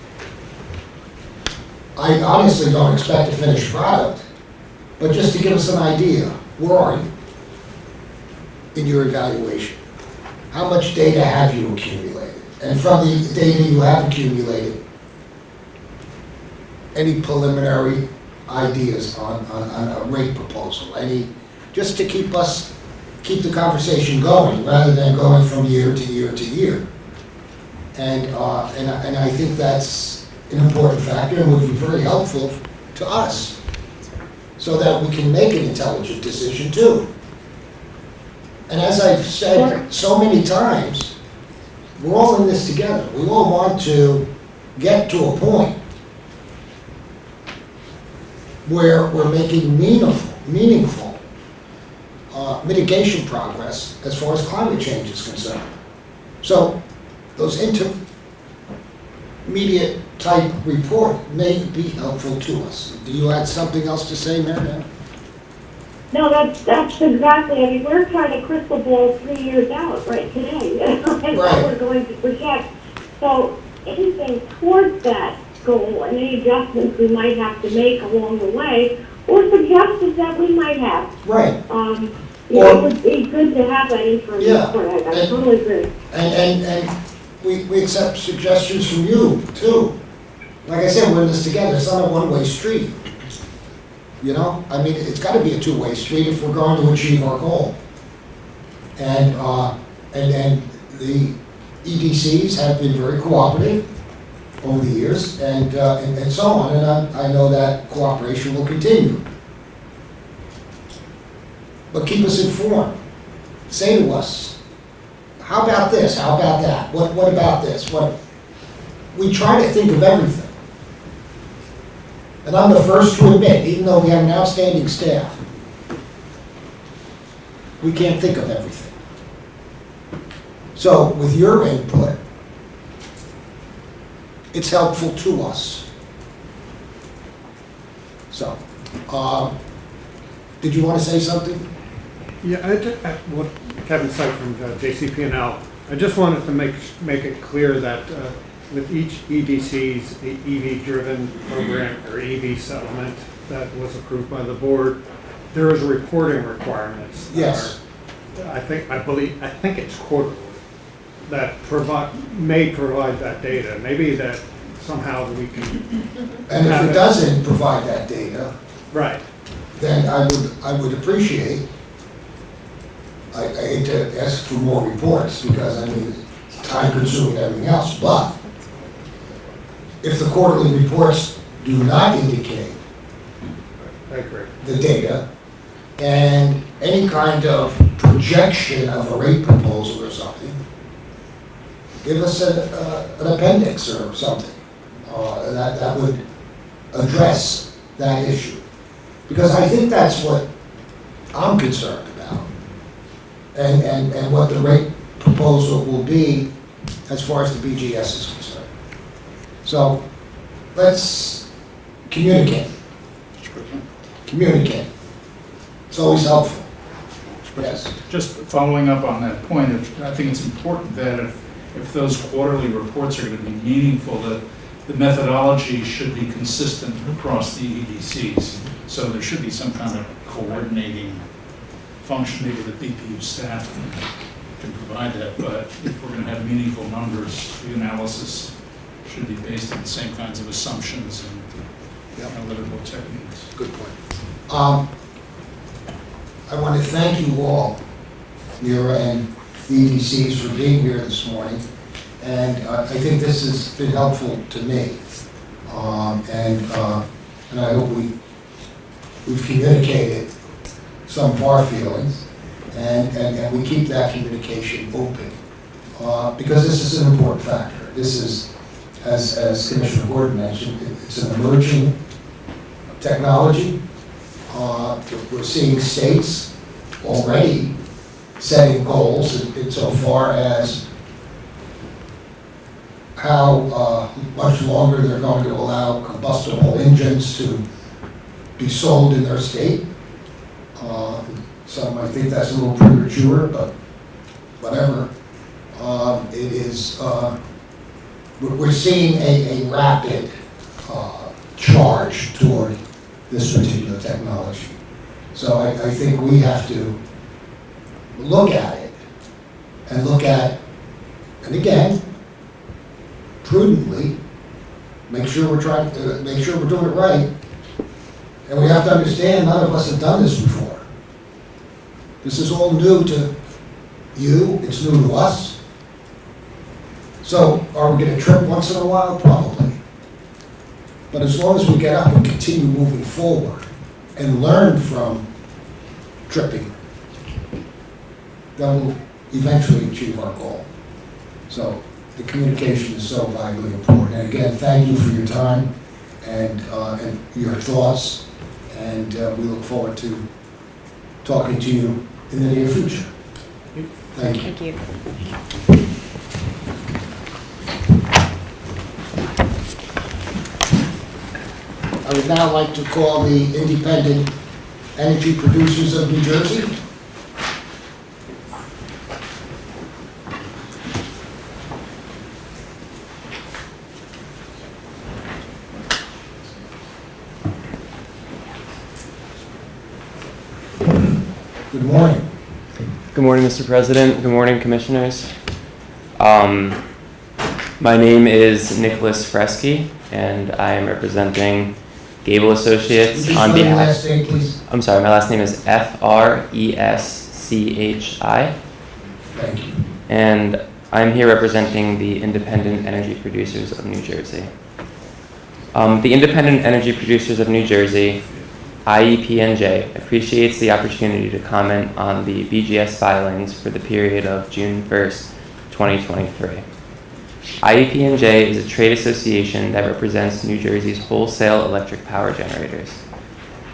I obviously don't expect a finished product, but just to give us an idea, where are you in your evaluation? How much data have you accumulated? And from the data you have accumulated, any preliminary ideas on a rate proposal? Just to keep the conversation going rather than going from year to year to year. And I think that's an important factor and would be very helpful to us so that we can make an intelligent decision too. And as I've said so many times, we're all in this together. We all want to get to a point where we're making meaningful mitigation progress as far as climate change is concerned. So those intermediate type report may be helpful to us. Do you have something else to say, Mary Ann? No, that's exactly, I mean, we're trying to crystal ball 3 years out right today, and what we're going to project. So anything towards that goal and any adjustments we might have to make along the way, or suggestions that we might have. Right. It would be good to have that information. Yeah. I totally agree. And we accept suggestions from you too. Like I said, we're in this together. It's not a one-way street. You know, I mean, it's got to be a two-way street if we're going to achieve our goal. And the EDCs have been very cooperative over the years, and so on. And I know that cooperation will continue. But keep us informed. Say to us, how about this? How about that? What about this? We try to think of everything. And I'm the first to admit, even though we have an outstanding staff, we can't think of everything. So with your input, it's helpful to us. So, did you want to say something? Yeah, what Kevin said from JCP&L, I just wanted to make it clear that with each EDC's EV-driven program or EV settlement that was approved by the board, there is reporting requirements. Yes. I think it's quarterly that may provide that data. Maybe that somehow we can. And if it doesn't provide that data, right, then I would appreciate. I hate to ask for more reports because I mean it's time consuming and everything else, but if the quarterly reports do not indicate I agree. the data and any kind of projection of a rate proposal or something, give us an appendix or something that would address that issue. Because I think that's what I'm concerned about and what the rate proposal will be as far as the BGS is concerned. So let's communicate. Communicate. It's always helpful. Yes. Just following up on that point, I think it's important that if those quarterly reports are going to be meaningful, that the methodology should be consistent across the EDCs. So there should be some kind of coordinating function. Maybe the BPU staff can provide that, but if we're going to have meaningful numbers, the analysis should be based on the same kinds of assumptions and analytical techniques. Good point. I want to thank you all, Mira and the EDCs, for being here this morning. And I think this has been helpful to me. And I hope we've communicated some of our feelings and we keep that communication open. Because this is an important factor. This is, as Commissioner Gordon mentioned, it's an emerging technology. We're seeing states already setting goals insofar as how much longer they're going to allow combustible engines to be sold in their state. Some might think that's a little premature, but whatever. It is, we're seeing a rapid charge toward this particular technology. So I think we have to look at it and again, prudently, make sure we're doing it right. And we have to understand none of us have done this before. This is all new to you, it's new to us. So are we going to trip once in a while? Probably. But as long as we get up and continue moving forward and learn from tripping, then we'll eventually achieve our goal. So the communication is so vitally important. And again, thank you for your time and your thoughts. And we look forward to talking to you in the near future. Thank you. Thank you. I would now like to call the Independent Energy Producers of New Jersey. Good morning. Good morning, Mr. President. Good morning, Commissioners. My name is Nicholas Fresky, and I am representing Gable Associates on behalf. Last name, please. I'm sorry, my last name is Freschi. Thank you. And I'm here representing the Independent Energy Producers of New Jersey. The Independent Energy Producers of New Jersey, IEPNJ, appreciates the opportunity to comment on the BGS filings for the period of June 1st, 2023. IEPNJ is a trade association that represents New Jersey's wholesale electric power generators.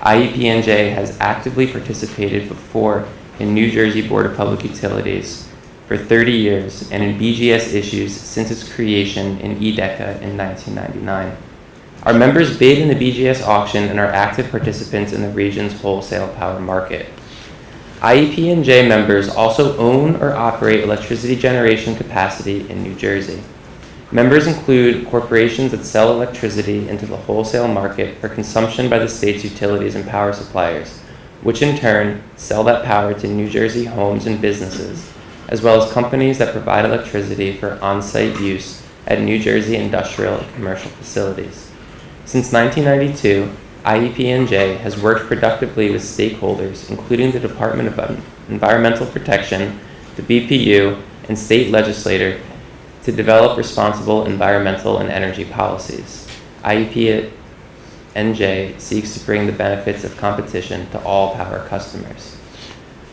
IEPNJ has actively participated before in New Jersey Board of Public Utilities for 30 years and in BGS issues since its creation in EDECA in 1999. Our members bid in the BGS auction and are active participants in the region's wholesale power market. IEPNJ members also own or operate electricity generation capacity in New Jersey. Members include corporations that sell electricity into the wholesale market for consumption by the state's utilities and power suppliers, which in turn sell that power to New Jersey homes and businesses, as well as companies that provide electricity for on-site use at New Jersey industrial and commercial facilities. Since 1992, IEPNJ has worked productively with stakeholders, including the Department of Environmental Protection, the BPU, and state legislature to develop responsible environmental and energy policies. IEPNJ seeks to bring the benefits of competition to all power customers.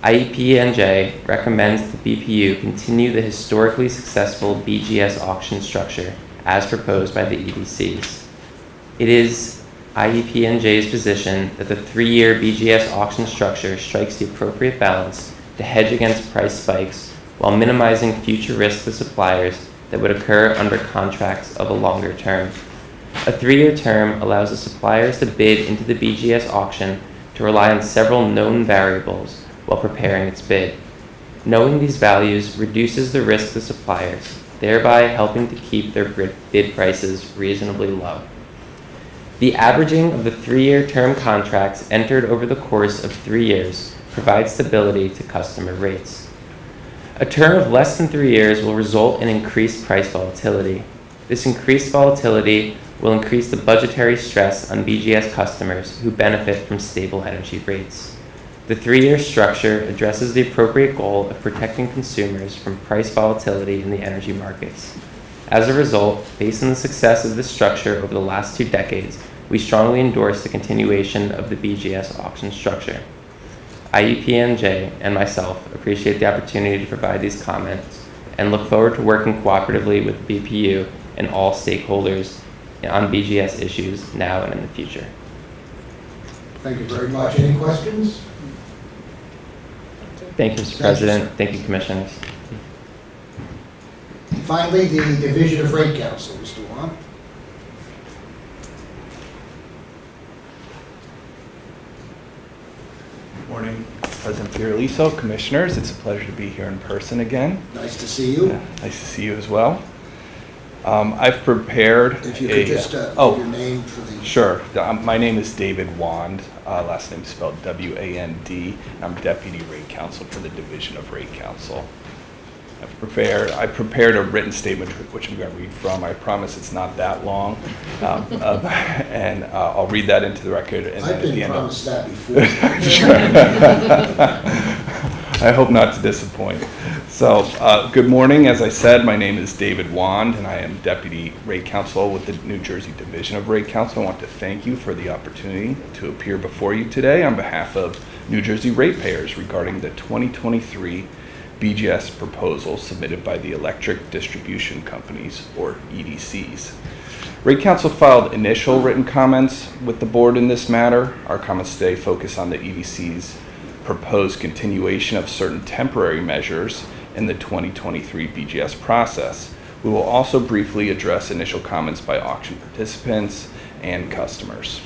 IEPNJ recommends the BPU continue the historically successful BGS auction structure as proposed by the EDCs. It is IEPNJ's position that the 3-year BGS auction structure strikes the appropriate balance to hedge against price spikes while minimizing future risks to suppliers that would occur under contracts of a longer term. A 3-year term allows the suppliers to bid into the BGS auction to rely on several known variables while preparing its bid. Knowing these values reduces the risk to suppliers, thereby helping to keep their bid prices reasonably low. The averaging of the 3-year term contracts entered over the course of 3 years provides stability to customer rates. A term of less than 3 years will result in increased price volatility. This increased volatility will increase the budgetary stress on BGS customers who benefit from stable energy rates. The 3-year structure addresses the appropriate goal of protecting consumers from price volatility in the energy markets. As a result, based on the success of this structure over the last 2 decades, we strongly endorse the continuation of the BGS auction structure. IEPNJ and myself appreciate the opportunity to provide these comments and look forward to working cooperatively with the BPU and all stakeholders on BGS issues now and in the future. Thank you very much. Any questions? Thank you, Mr. President. Thank you, Commissioners. Finally, the Division of Rate Counsel, Mr. Wan. Morning, President Fioraliso, Commissioners. It's a pleasure to be here in person again. Nice to see you. Nice to see you as well. I've prepared If you could just give your name for the... Sure. My name is David Wand. Last name is spelled W-A-N-D. I'm Deputy Rate Counsel for the Division of Rate Counsel. I prepared a written statement which I'm going to read from. I promise it's not that long, and I'll read that into the record. And I've been promised that before. I hope not to disappoint. Good morning. As I said, my name is David Wand, and I am Deputy Rate Counsel with the New Jersey Division of Rate Counsel. I want to thank you for the opportunity to appear before you today on behalf of New Jersey ratepayers regarding the 2023 BGS proposal submitted by the Electric Distribution Companies, or EDCs. Rate Counsel filed initial written comments with the board in this matter. Our comments today focus on the EDC's proposed continuation of certain temporary measures in the 2023 BGS process. We will also briefly address initial comments by auction participants and customers.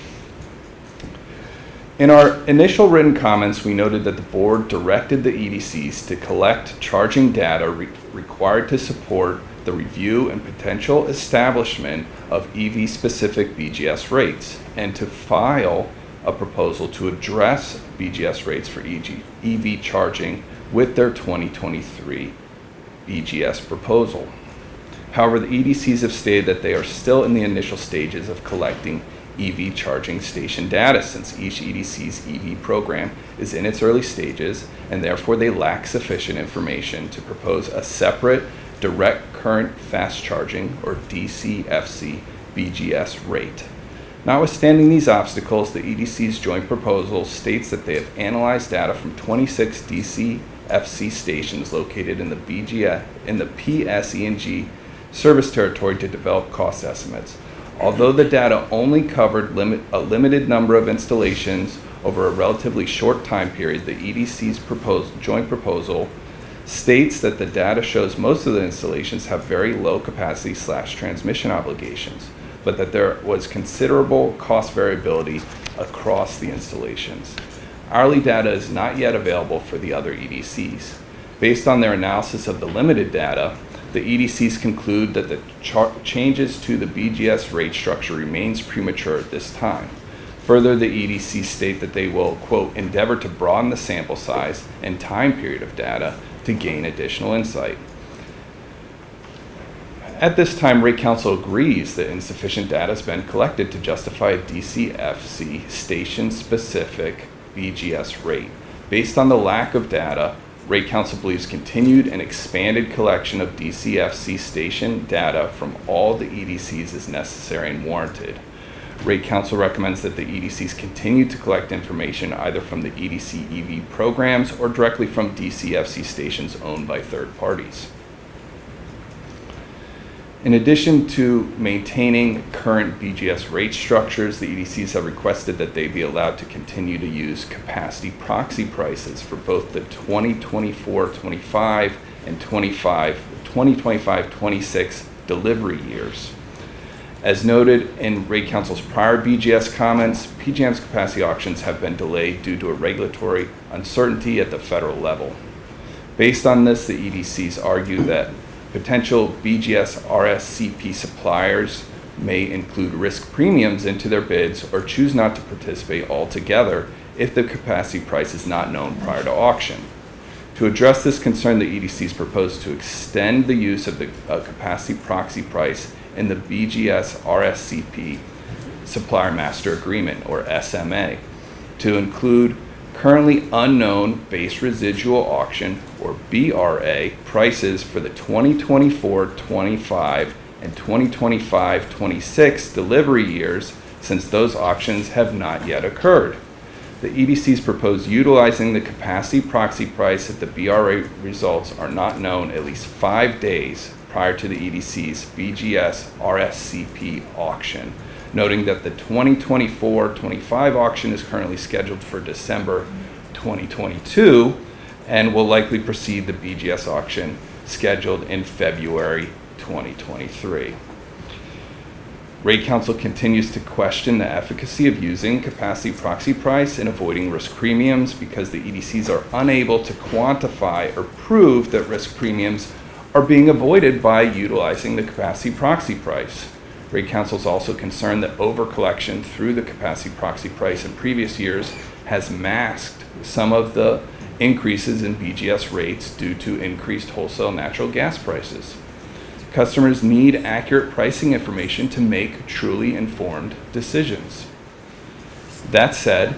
In our initial written comments, we noted that the board directed the EDCs to collect charging data required to support the review and potential establishment of EV-specific BGS rates, and to file a proposal to address BGS rates for EV charging with their 2023 BGS proposal. However, the EDCs have stated that they are still in the initial stages of collecting EV charging station data, since each EDC's EV program is in its early stages, and therefore they lack sufficient information to propose a separate direct current fast charging, or DCFC, BGS rate. Notwithstanding these obstacles, the EDC's joint proposal states that they have analyzed data from 26 DCFC stations located in the PSE&G service territory to develop cost estimates. Although the data only covered a limited number of installations over a relatively short time period, the EDC's joint proposal states that the data shows most of the installations have very low capacity / transmission obligations, but that there was considerable cost variability across the installations. Hourly data is not yet available for the other EDCs. Based on their analysis of the limited data, the EDCs conclude that the changes to the BGS rate structure remains premature at this time. Further, the EDCs state that they will, quote, endeavor to broaden the sample size and time period of data to gain additional insight. At this time, Rate Counsel agrees that insufficient data has been collected to justify a DCFC station-specific BGS rate. Based on the lack of data, Rate Counsel believes continued and expanded collection of DCFC station data from all the EDCs is necessary and warranted. Rate Counsel recommends that the EDCs continue to collect information either from the EDC EV programs or directly from DCFC stations owned by third parties. In addition to maintaining current BGS rate structures, the EDCs have requested that they be allowed to continue to use capacity proxy prices for both the 2024-25 and 2025-26 delivery years. As noted in Rate Counsel's prior BGS comments, PJM's capacity auctions have been delayed due to a regulatory uncertainty at the federal level. Based on this, the EDCs argue that potential BGS RSCP suppliers may include risk premiums into their bids or choose not to participate altogether if the capacity price is not known prior to auction. To address this concern, the EDCs propose to extend the use of the capacity proxy price in the BGS RSCP Supplier Master Agreement, or SMA, to include currently unknown base residual auction, or BRA, prices for the 2024-25 and 2025-26 delivery years, since those auctions have not yet occurred. The EDCs propose utilizing the capacity proxy price if the BRA results are not known at least 5 days prior to the EDC's BGS RSCP auction, noting that the 2024-25 auction is currently scheduled for December 2022 and will likely precede the BGS auction scheduled in February 2023. Rate Counsel continues to question the efficacy of using capacity proxy price and avoiding risk premiums because the EDCs are unable to quantify or prove that risk premiums are being avoided by utilizing the capacity proxy price. Rate Counsel is also concerned that overcollection through the capacity proxy price in previous years has masked some of the increases in BGS rates due to increased wholesale natural gas prices. Customers need accurate pricing information to make truly informed decisions. That said,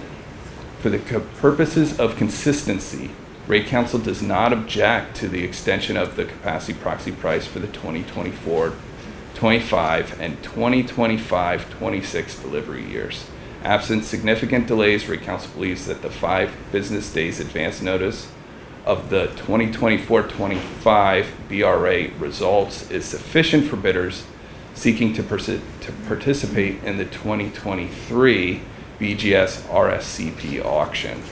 for the purposes of consistency, Rate Council does not object to the extension of the capacity proxy price for the 2024-25 and 2025-26 delivery years. Absent significant delays, Rate Council believes that the 5 business days advance notice of the 2024-25 BRA results is sufficient for bidders seeking to participate in the 2023 BGS RSCP auction.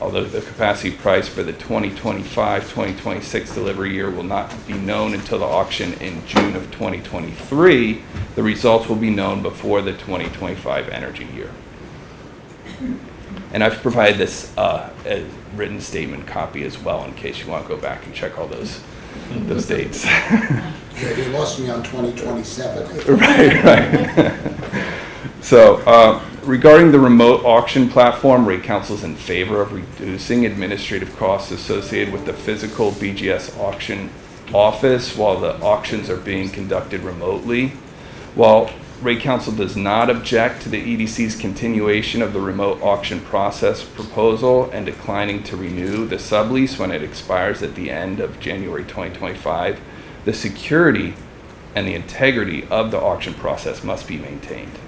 Although the capacity price for the 2025-2026 delivery year will not be known until the auction in June of 2023, the results will be known before the 2025 energy year. And I've provided this a written statement copy as well in case you want to go back and check all those dates. Yeah, you lost me on 2027. Right. So, regarding the remote auction platform, Rate Council is in favor of reducing administrative costs associated with the physical BGS auction office while the auctions are being conducted remotely. While Rate Council does not object to the EDC's continuation of the remote auction process proposal and declining to renew the sublease when it expires at the end of January 2025, the security and the integrity of the auction process must be maintained.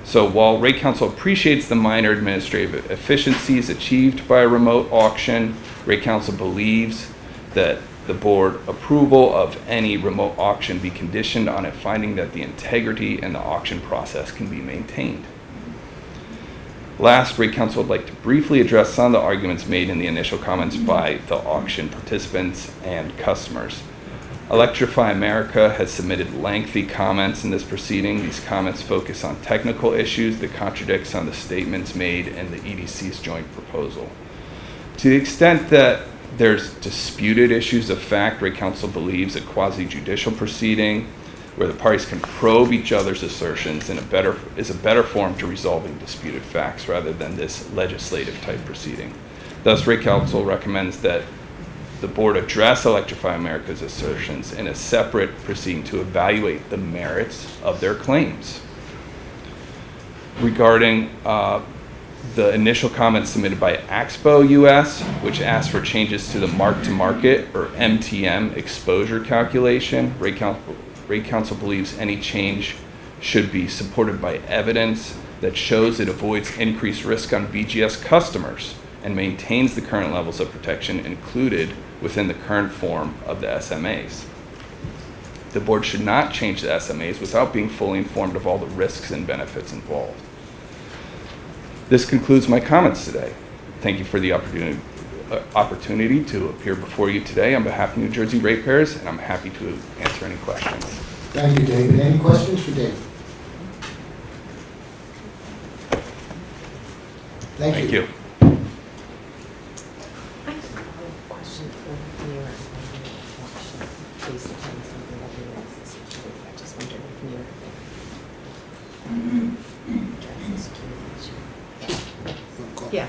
So while Rate Council appreciates the minor administrative efficiencies achieved by a remote auction, Rate Council believes that the board approval of any remote auction be conditioned on it finding that the integrity in the auction process can be maintained. Last, Rate Council would like to briefly address some of the arguments made in the initial comments by the auction participants and customers. Electrify America has submitted lengthy comments in this proceeding. These comments focus on technical issues that contradict some of the statements made in the EDC's joint proposal. To the extent that there's disputed issues of fact, Rate Council believes a quasi-judicial proceeding where the parties can probe each other's assertions is a better form to resolving disputed facts rather than this legislative type proceeding. Thus, Rate Council recommends that the board address Electrify America's assertions in a separate proceeding to evaluate the merits of their claims. Regarding the initial comments submitted by Axpo US, which asked for changes to the mark-to-market or MTM exposure calculation, Rate Council believes any change should be supported by evidence that shows it avoids increased risk on BGS customers and maintains the current levels of protection included within the current form of the SMAs. The board should not change the SMAs without being fully informed of all the risks and benefits involved. This concludes my comments today. Thank you for the opportunity to appear before you today on behalf of New Jersey ratepayers, and I'm happy to answer any questions. Thank you, David. Any questions for David? Thank you. Question for Nira. Based upon something that Nira asked this week. I just wondered if Nira addressed the security issue. Yeah.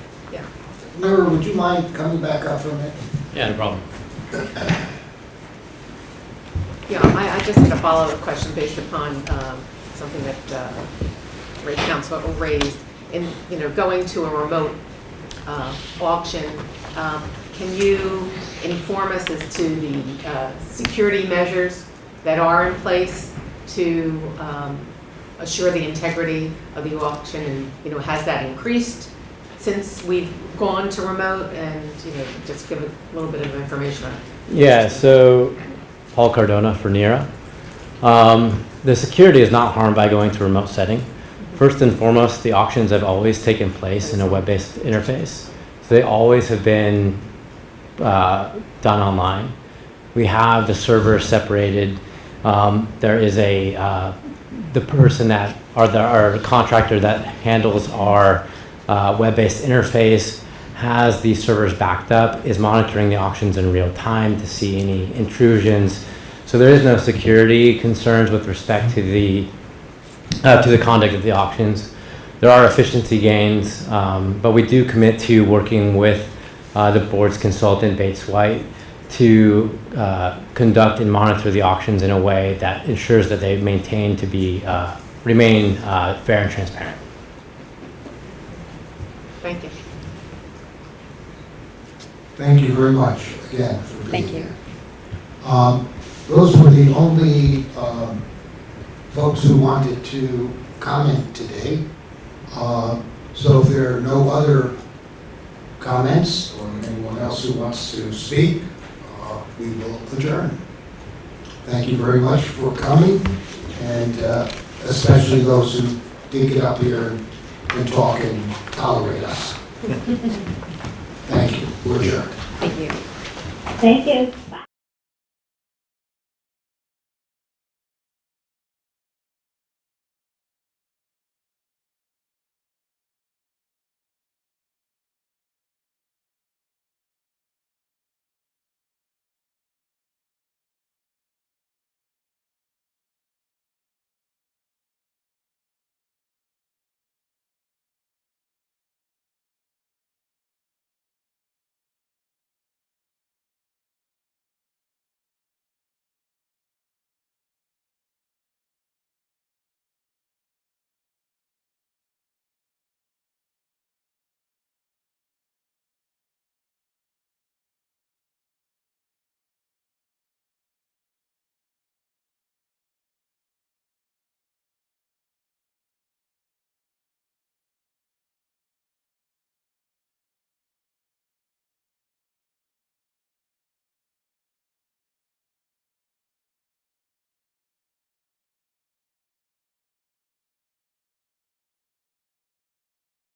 Laura, would you mind coming back up for a minute? Yeah, no problem. Yeah, I just had a follow-up question based upon something that Rate Council raised. In going to a remote auction, can you inform us as to the security measures that are in place to assure the integrity of the auction, and has that increased since we've gone to remote, and just give a little bit of information on it? Yeah, so Paul Cardona for NERA. The security is not harmed by going to a remote setting. First and foremost, the auctions have always taken place in a web-based interface. So they always have been done online. We have the server separated. There is the person that, our contractor that handles our web-based interface has these servers backed up, is monitoring the auctions in real time to see any intrusions. So there is no security concerns with respect to the conduct of the auctions. There are efficiency gains, but we do commit to working with the board's consultant, Bates White, to conduct and monitor the auctions in a way that ensures that they remain fair and transparent. Thank you. Thank you very much again for being Thank you. here. Those were the only folks who wanted to comment today. So if there are no other comments or anyone else who wants to speak, we will adjourn. Thank you very much for coming, and especially those who did get up here and talk and tolerate us. Thank you. We're adjourned. Thank you. Thank you.